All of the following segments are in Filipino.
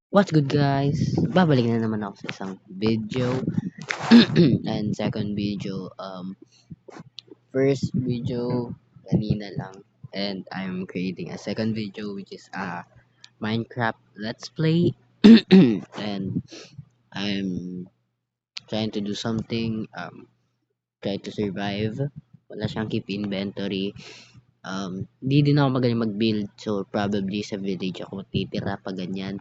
What's good guys? Babalik na naman ako sa isang video and second video. First video kanina lang and I'm creating a second video which is Minecraft Let's Play and I'm trying to do something try to survive. Wala siyang keep inventory. Di din ako magaling mag-build so probably sa village ako titira pa ganyan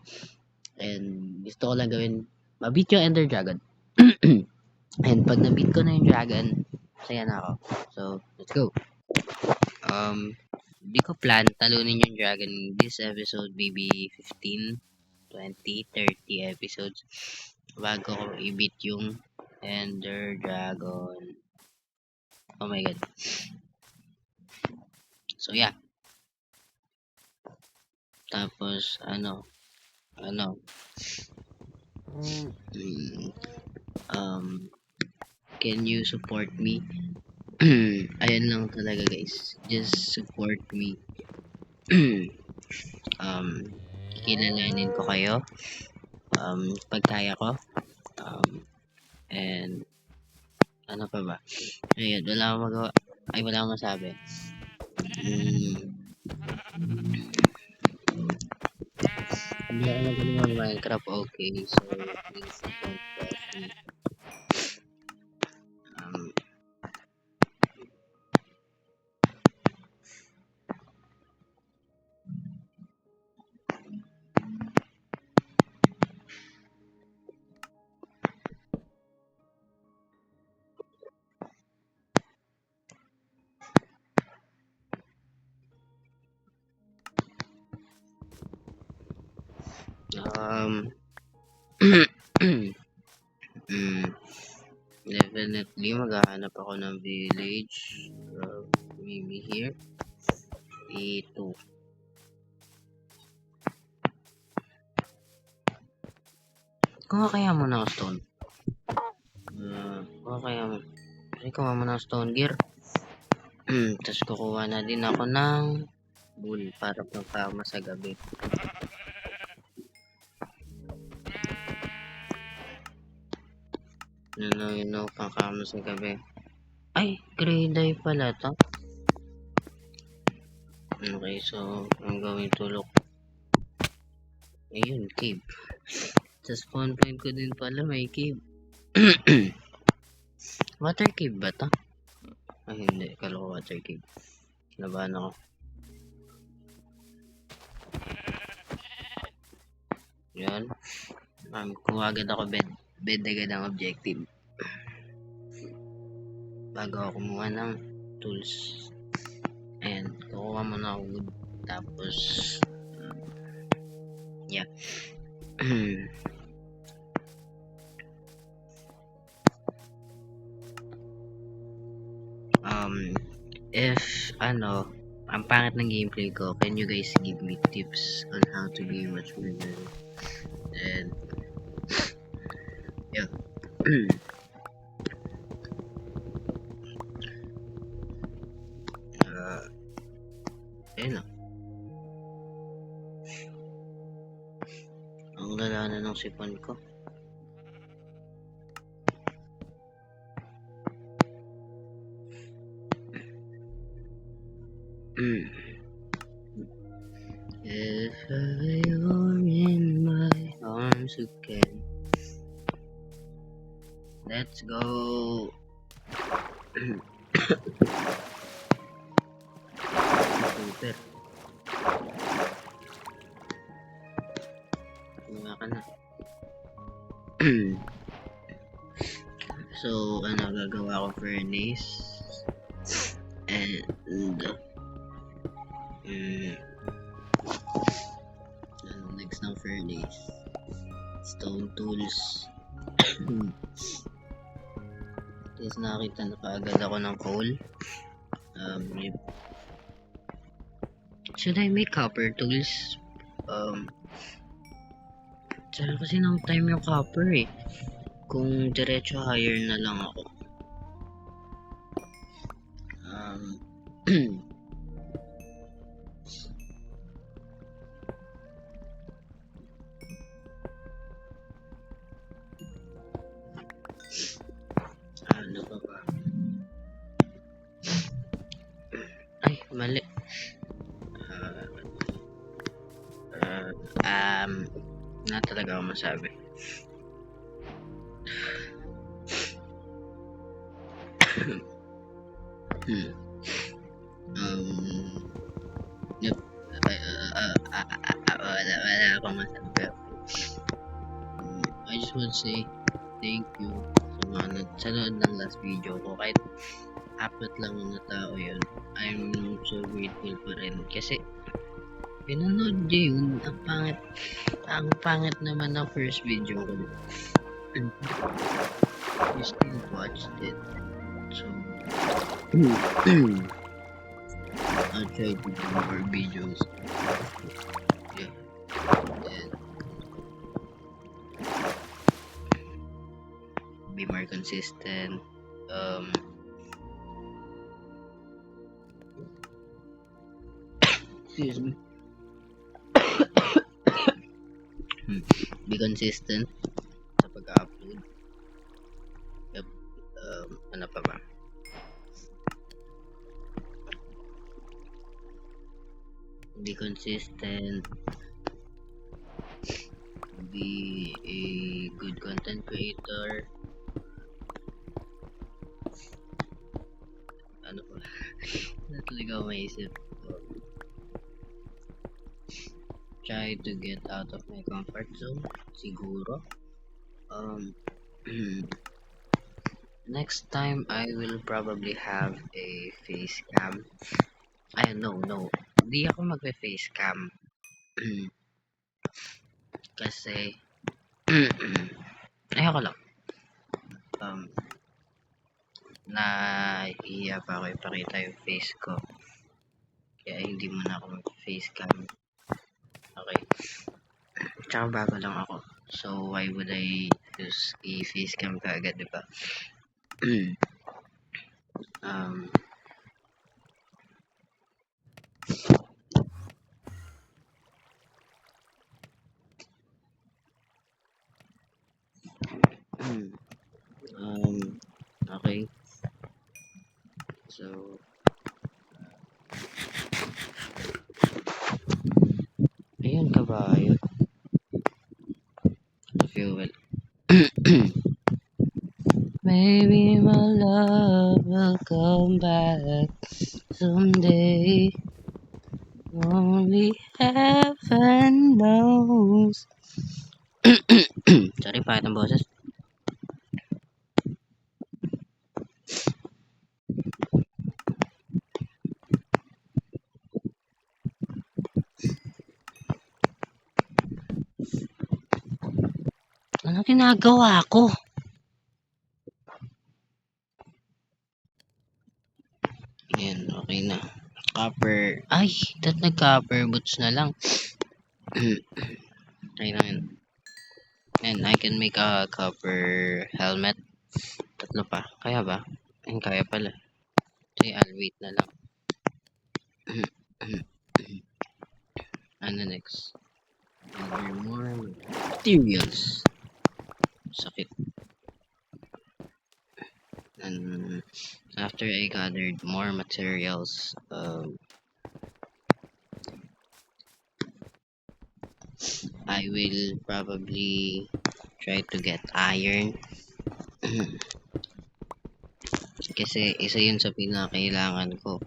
and gusto ko lang gawin mabit yung Ender Dragon. And pag na-beat ko na yung dragon, masaya na ako. So, let's go. Di ko plan talunin yung dragon this episode, maybe 15, 20, 30 episodes bago ko i-beat yung Ender Dragon. Oh my god. So, yeah. Tapos, ano, mm, um, can you support me? Ayan lang talaga guys. Just support me. um, Kilalanin ko kayo pag kaya ko and ano pa ba ayun wala akong magawa ay wala akong masabi. Hindi ako magaling mag Minecraft, okay, so please don't bash me. um, um definitely maghahanap ako ng village, maybe here ito. Kuha kaya mo ng stone, kuha kaya mo kasi kuha mo ng stone gear. Tapos kukuha na din ako ng wool para pagkama sa gabi. Pangkama sa gabi. Ay, grade eye pala to. Okay, so ang gawin tulok. Ayun, cave. Sa spawn point ko din pala may cave. Water cave ba to? Ay, hindi. Kala ko water cave. Laban ako. Yan. Kuha agad ako bed. Bed agad ang objective. Bago ako kumuha ng tools. Ayan. Kukuha mo na ako wood. Tapos, yeah. If ang pangit ng gameplay ko, can you guys give me tips on how to be much better? And yeah. Ayun lang. Ang lala na ng sipon ko. If I were in my arms again, let's go. Super. Mga ka na. So, gagawa ko furnace. And next ng furnace, stone tools. Tapos nakakita na kaagad ako ng coal. Should I make copper tools? Sana kasi ng time yung copper eh. Kung diretso hire na lang ako. Mali. Uh, um, na talaga ako masabi. Hmm. Yep. Wala akong masabi. I just want to say thank you sa mga sa nood ng last video ko. Kahit apat lang na tao yun, I'm so grateful pa rin. Kasi pinanood nyo yun, ang pangit naman ng first video ko. And you still watched it. So, I'll try to do more videos. Yeah. And be more consistent. Excuse me. Be consistent sa pag-upload. Yep. Ano pa ba? Be consistent. Be a good content creator. Ano pa? Not talaga ako maisip. Try to get out of my comfort zone. Siguro. Next time I will probably have a face cam. Ay, no. Hindi ako magpe-face cam. Kasi, ayoko lang. Nahihiya pa ako ipakita yung face ko. Kaya hindi muna ako mag-face cam. Okay. Tsaka bago lang ako. So, why would I use a face cam kaagad, diba? Okay. So, ayun kabayo. Fuel. Maybe my love will come back someday. Only heaven knows. Sorry, pangit ang boses. Ano ginagawa ko? Ayan, okay na. Copper. Ay, nag-copper boots na lang. Try na yun. And I can make a copper helmet. Tatlo pa. Kaya ba? Ayun, kaya pala. Sige, I'll wait na lang. Ano next? Gather more materials. Sakit. And after I gathered more materials, I will probably try to get iron. Kasi isa yun sa pinakailangan ko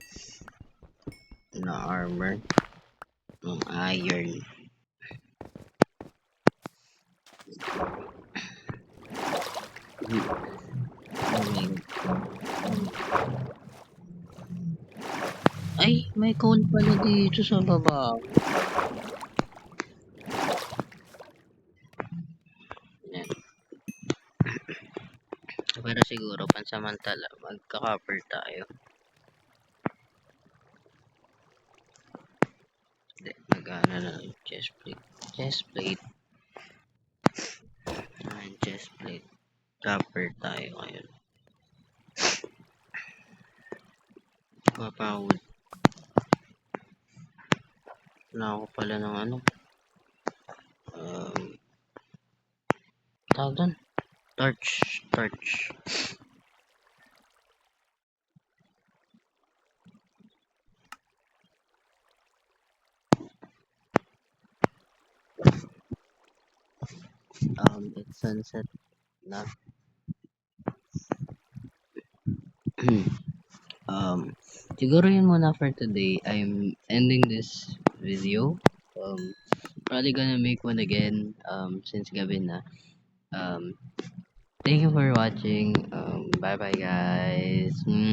na armor ng iron. Ay, may coal pala dito sa baba. Yan. Pero siguro pansamantala magka-copper tayo. Hindi, nag-ano na chest plate. Chest plate. Chest plate. Copper tayo ngayon. Mapawod. Wala ako pala ng ano. Tawag doon. Torch. It's sunset na. um, Siguro yun muna for today. I'm ending this video. Probably gonna make one again, since gabi na. Um, Thank you for watching. Bye bye guys.